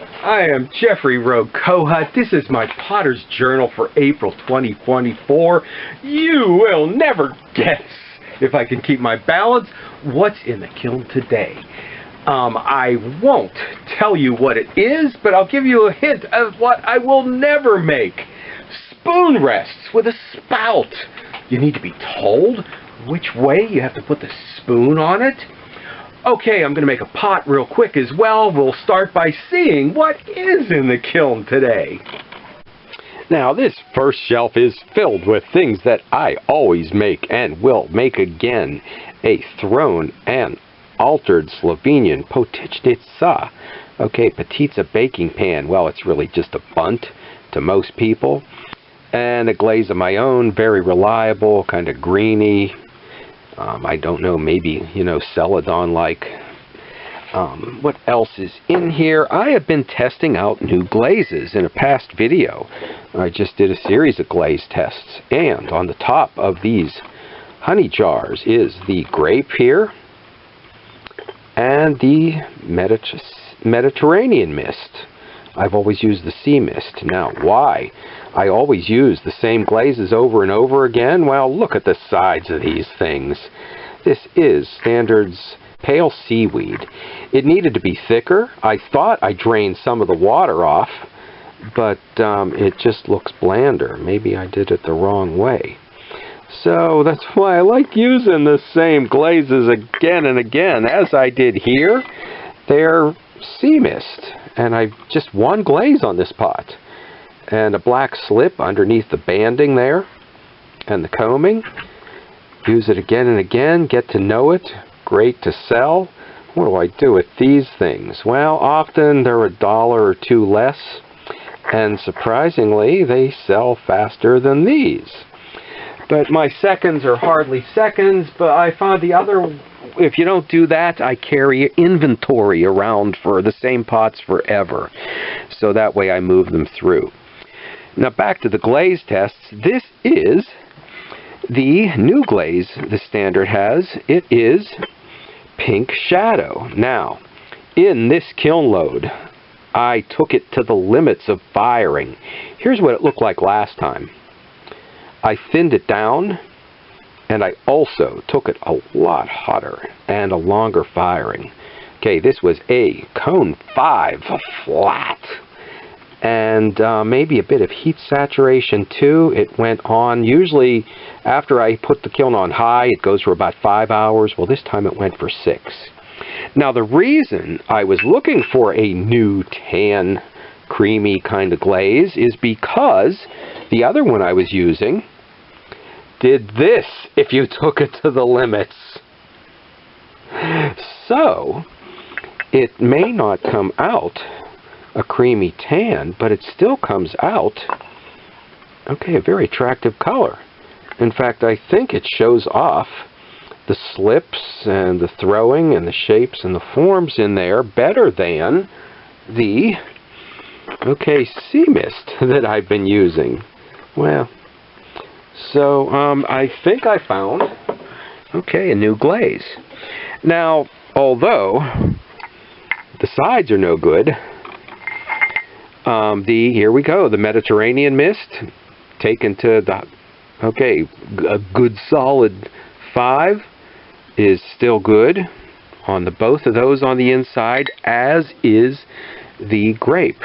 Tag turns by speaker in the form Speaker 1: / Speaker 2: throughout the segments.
Speaker 1: I am Jeffrey Rokoha. This is my Potter's Journal for April 2024. You will never guess, if I can keep my balance, what's in the kiln today. I won't tell you what it is, but I'll give you a hint of what I will never make. Spoon rests with a spout. You need to be told which way you have to put the spoon on it. Okay, I'm going to make a pot real quick as well. We'll start by seeing what is in the kiln today. Now, this first shelf is filled with things that I always make and will make again. A thrown and altered Slovenian potichnica. Okay, petitsa baking pan. Well, it's really just a bunt to most people. And a glaze of my own, very reliable, kind of greeny. I don't know, maybe, Celadon-like. What else is in here? I have been testing out new glazes in a past video. I just did a series of glaze tests. And on the top of these honey jars is the grape here and the Mediterranean mist. I've always used the sea mist. Now, why I always use the same glazes over and over again? Well, look at the sides of these things. This is Standard's pale seaweed. It needed to be thicker. I thought I drained some of the water off, but it just looks blander. Maybe I did it the wrong way. So that's why I like using the same glazes again and again, as I did here. They're sea mist, and I've just one glaze on this pot, and a black slip underneath the banding there, and the combing. Use it again and again, get to know it. Great to sell. What do I do with these things? Well, often they're $1 or $2 less, and surprisingly, they sell faster than these. But my seconds are hardly seconds, but I found the other. If you don't do that, I carry inventory around for the same pots forever. So that way I move them through. Now back to the glaze tests. This is the new glaze the Standard has. It is Pink Shadow. Now, in this kiln load, I took it to the limits of firing. Here's what it looked like last time. I thinned it down, and I also took it a lot hotter and a longer firing. Okay, this was a cone 5 flat. And maybe a bit of heat saturation too. It went on, usually after I put the kiln on high, it goes for about 5 hours. Well, this time it went for 6. Now, the reason I was looking for a new tan, creamy kind of glaze is because the other one I was using did this if you took it to the limits. So, it may not come out a creamy tan, but it still comes out, okay, a very attractive color. In fact, I think it shows off the slips and the throwing and the shapes and the forms in there better than the, okay, sea mist that I've been using. Well, so I think I found, okay, a new glaze. Now, although the sides are no good, here we go, the Mediterranean mist, taken to the, okay, a good solid 5 is still good on the both of those on the inside, as is the grape.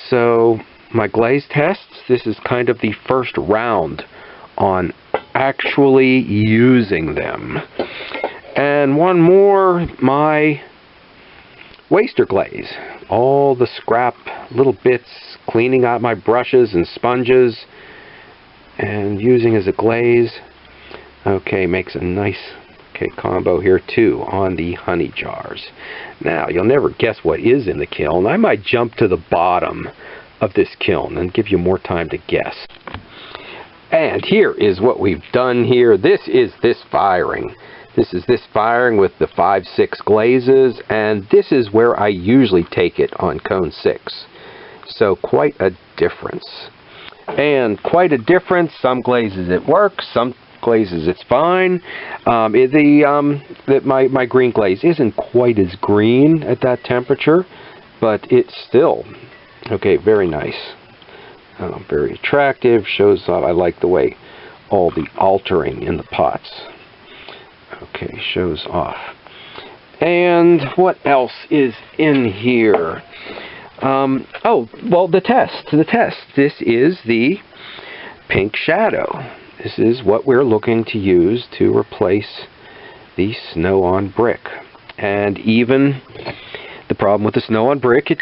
Speaker 1: So, my glaze tests, this is kind of the first round on actually using them. And one more, my waster glaze. All the scrap little bits, cleaning out my brushes and sponges and using as a glaze. Okay, makes a nice, okay, combo here too on the honey jars. Now, you'll never guess what is in the kiln. I might jump to the bottom of this kiln and give you more time to guess. And here is what we've done here. This is this firing. This is this firing with the 5-6 glazes, and this is where I usually take it on cone 6. So quite a difference. And quite a difference. Some glazes it works, some glazes it's fine. My green glaze isn't quite as green at that temperature, but it's still, okay, very nice. Very attractive, shows off. I like the way all the altering in the pots. Okay, shows off. And what else is in here? Oh, well, the test. This is the pink shadow. This is what we're looking to use to replace the snow on brick. And even the problem with the snow on brick, it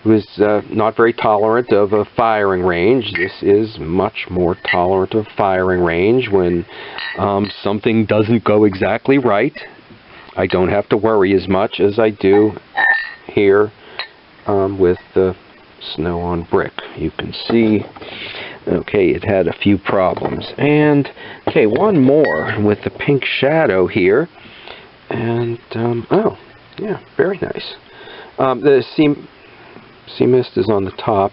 Speaker 1: was not very tolerant of a firing range. This is much more tolerant of firing range. When something doesn't go exactly right, I don't have to worry as much as I do here with the snow on brick. You can see, okay, it had a few problems. And, okay, one more with the pink shadow here. And, oh, yeah, very nice. The sea mist is on the top,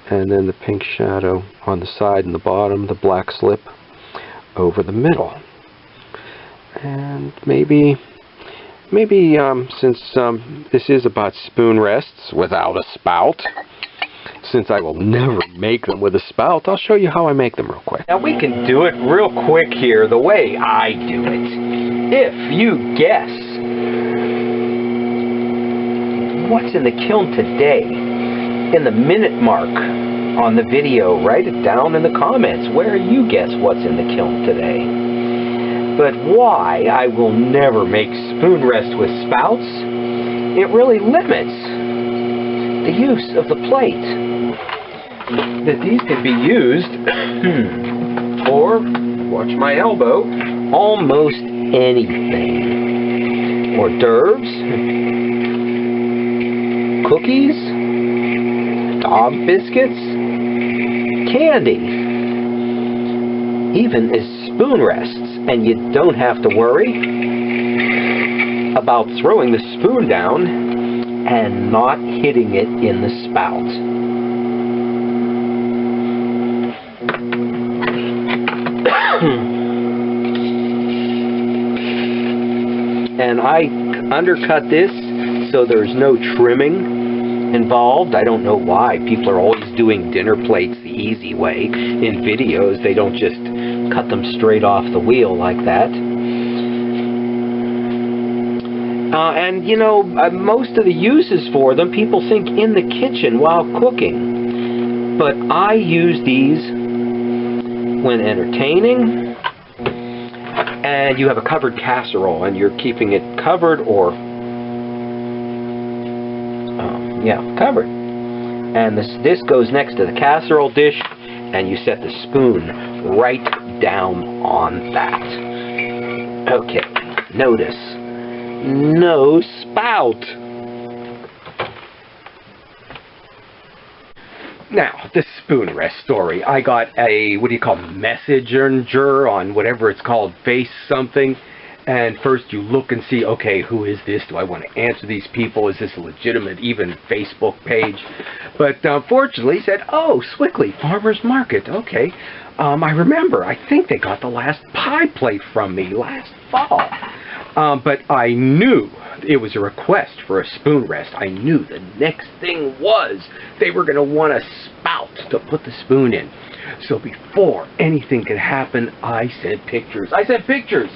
Speaker 1: and then the pink shadow on the side and the bottom, the black slip over the middle. And maybe since this is about spoon rests without a spout, since I will never make them with a spout, I'll show you how I make them real quick. Now we can do it real quick here the way I do it. If you guess what's in the kiln today, in the minute mark on the video, write it down in the comments where you guess what's in the kiln today. But why I will never make spoon rest with spouts, it really limits the use of the plate. That these can be used for, watch my elbow, almost anything. Hors d'oeuvres, cookies, Daub biscuits, candy, even as spoon rests, and you don't have to worry about throwing the spoon down and not hitting it in the spout. And I undercut this so there's no trimming involved. I don't know why people are always doing dinner plates the easy way. In videos, they don't just cut them straight off the wheel like that. And you know, most of the uses for them, people think in the kitchen while cooking. But I use these when entertaining, and you have a covered casserole and you're keeping it covered, or covered. And this goes next to the casserole dish, and you set the spoon right down on that. Okay, notice, no spout. Now, this spoon rest story, I got a, what do you call, messenger on whatever it's called, face something. And first you look and see, okay, who is this? Do I want to answer these people? Is this a legitimate, even Facebook page? But fortunately, he said, oh, Swickley Farmers Market. Okay. I remember, I think they got the last pie plate from me last fall. But I knew it was a request for a spoon rest. I knew the next thing was they were going to want a spout to put the spoon in. So before anything could happen, I sent pictures.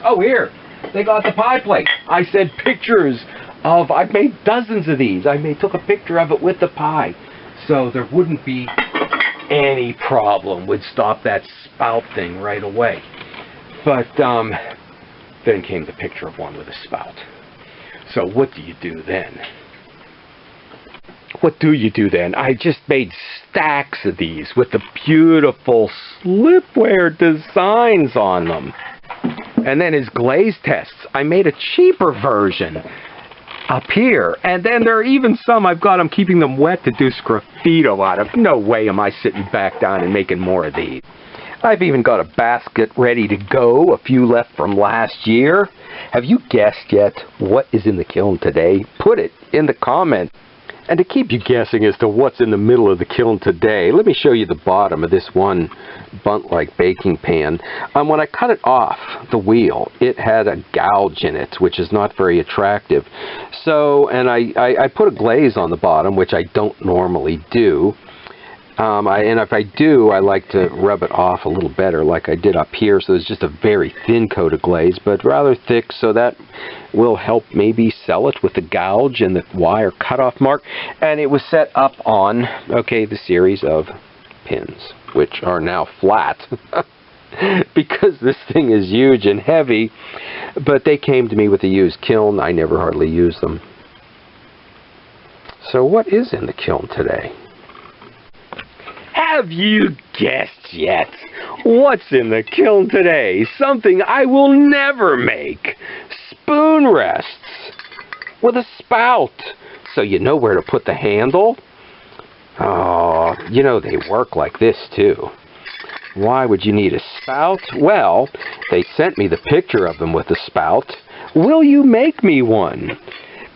Speaker 1: Oh, here. They got the pie plate. I sent pictures of, I've made dozens of these. Took a picture of it with the pie. So there wouldn't be any problem. Would stop that spout thing right away. But then came the picture of one with a spout. So what do you do then? I just made stacks of these with the beautiful slipware designs on them. And then as glaze tests, I made a cheaper version up here. And then there are even some I'm keeping them wet to do sgraffito out of. No way am I sitting back down and making more of these. I've even got a basket ready to go, a few left from last year. Have you guessed yet what is in the kiln today? Put it in the comments. And to keep you guessing as to what's in the middle of the kiln today, let me show you the bottom of this one bunt-like baking pan. When I cut it off the wheel, it had a gouge in it, which is not very attractive. So, and I put a glaze on the bottom, which I don't normally do. And if I do, I like to rub it off a little better like I did up here. So it's just a very thin coat of glaze, but rather thick, so that will help maybe sell it with the gouge and the wire cutoff mark. And it was set up on, okay, the series of pins, which are now flat. Because this thing is huge and heavy. But they came to me with a used kiln. I never hardly use them. So what is in the kiln today? Have you guessed yet? What's in the kiln today? Something I will never make. Spoon rests with a spout. So you know where to put the handle? Oh, you know they work like this too. Why would you need a spout? Well, they sent me the picture of them with a spout. Will you make me one?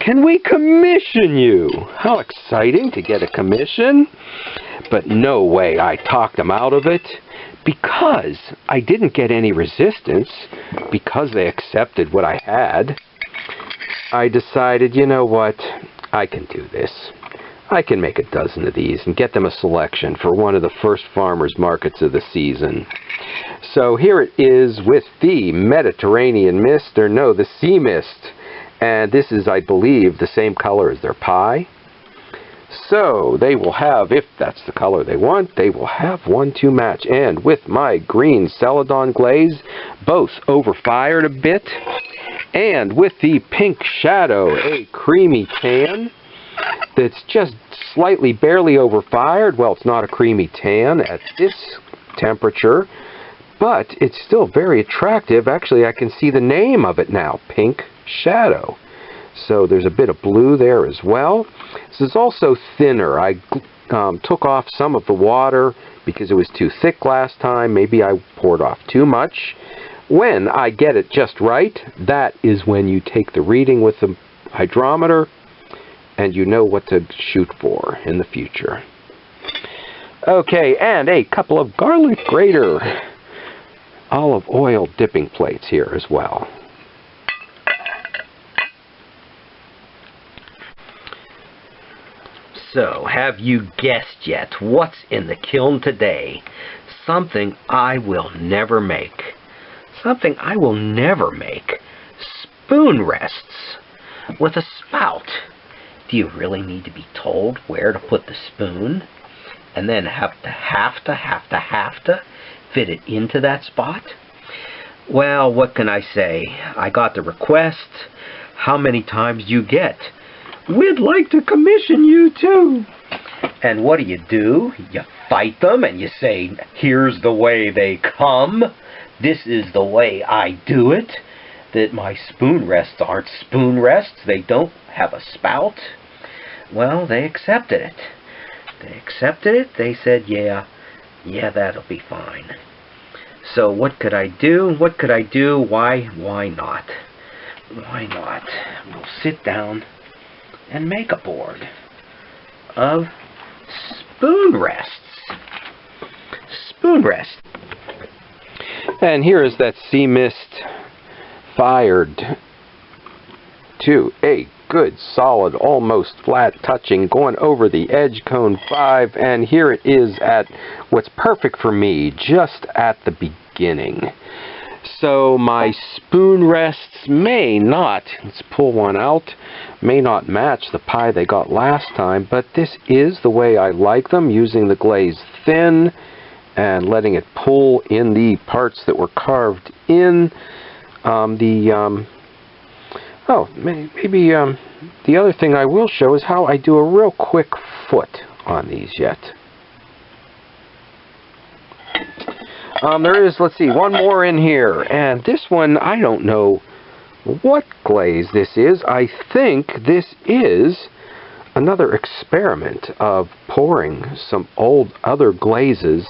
Speaker 1: Can we commission you? How exciting to get a commission. But no way I talked them out of it, because I didn't get any resistance, because they accepted what I had. I decided, you know what, I can do this. I can make a dozen of these and get them a selection for one of the first farmers markets of the season. So here it is with the Mediterranean mist, or no, the sea mist. And this is, I believe, the same color as their pie. So they will have, if that's the color they want, they will have one to match. And with my green Celadon glaze, both overfired a bit, and with the pink shadow, a creamy tan that's just slightly barely overfired. Well, it's not a creamy tan at this temperature, but it's still very attractive. Actually, I can see the name of it now, Pink Shadow. So there's a bit of blue there as well. This is also thinner. I took off some of the water because it was too thick last time. Maybe I poured off too much. When I get it just right, that is when you take the reading with the hydrometer and you know what to shoot for in the future. Okay, and a couple of garlic grater olive oil dipping plates here as well. So, have you guessed yet what's in the kiln today? Something I will never make. Something I will never make. Spoon rests with a spout. Do you really need to be told where to put the spoon? And then have to fit it into that spot? Well, what can I say? I got the request. How many times do you get? We'd like to commission you too. And what do? You fight them and you say, here's the way they come. This is the way I do it. That my spoon rests aren't spoon rests. They don't have a spout. Well, they accepted it. They accepted it. They said, yeah, that'll be fine. So what could I do? What could I do? Why not? Why not? We'll sit down and make a board of spoon rests. Spoon rest. And here is that sea mist fired to a good solid, almost flat touching, going over the edge cone 5, and here it is at what's perfect for me, just at the beginning. So my spoon rests may not, let's pull one out, may not match the pie they got last time, but this is the way I like them, using the glaze thin and letting it pull in the parts that were carved in. The other thing I will show is how I do a real quick foot on these yet. There is, let's see, one more in here, and this one, I don't know what glaze this is. I think this is another experiment of pouring some old other glazes,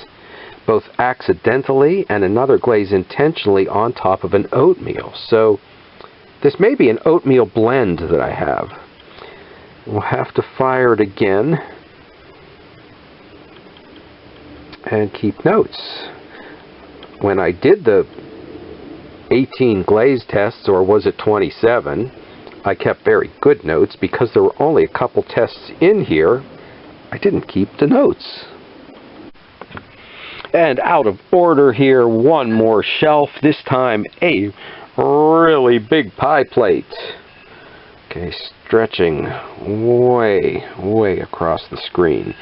Speaker 1: both accidentally and another glaze intentionally, on top of an oatmeal. So this may be an oatmeal blend that I have. we'll have to fire it again and keep notes. When I did the 18 glaze tests, or was it 27, I kept very good notes. Because there were only a couple tests in here, I didn't keep the notes. And out of order here, one more shelf, this time a really big pie plate. Okay, stretching way across the screen.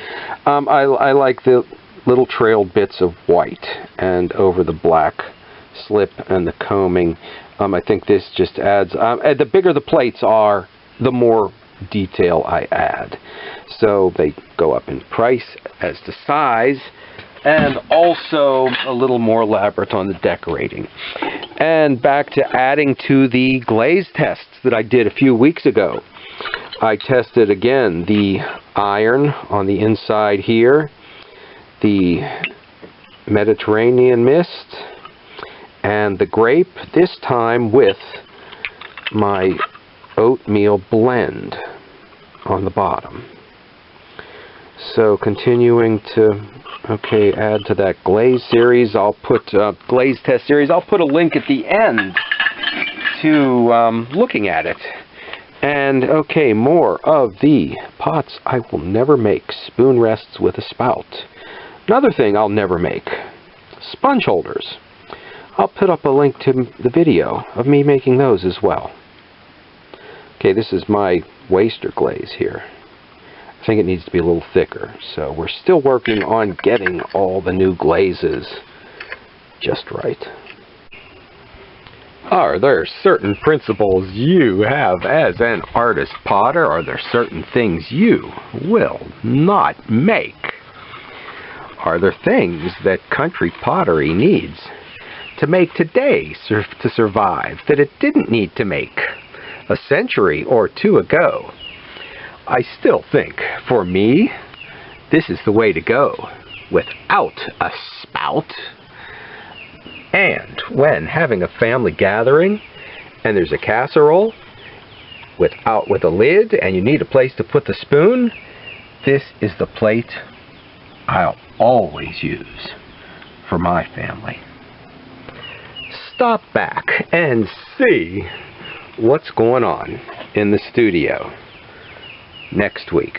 Speaker 1: I like the little trailed bits of white and over the black slip and the combing. I think this just adds, and the bigger the plates are, the more detail I add. So they go up in price as to size, and also a little more elaborate on the decorating. And back to adding to the glaze tests that I did a few weeks ago. I tested again the iron on the inside here, the Mediterranean mist, and the grape, this time with my oatmeal blend on the bottom. So continuing to add to that glaze series. I'll put glaze test series. I'll put a link at the end to looking at it. And more of the pots I will never make. Spoon rests with a spout. Another thing I'll never make, sponge holders. I'll put up a link to the video of me making those as well. Okay, this is my waster glaze here. I think it needs to be a little thicker, so we're still working on getting all the new glazes just right. Are there certain principles you have as an artist potter? Are there certain things you will not make? Are there things that country pottery needs to make today to survive that it didn't need to make a century or two ago? I still think, for me, this is the way to go, without a spout. And when having a family gathering, and there's a casserole with a lid, and you need a place to put the spoon, this is the plate I'll always use for my family. Stop back and see what's going on in the studio next week.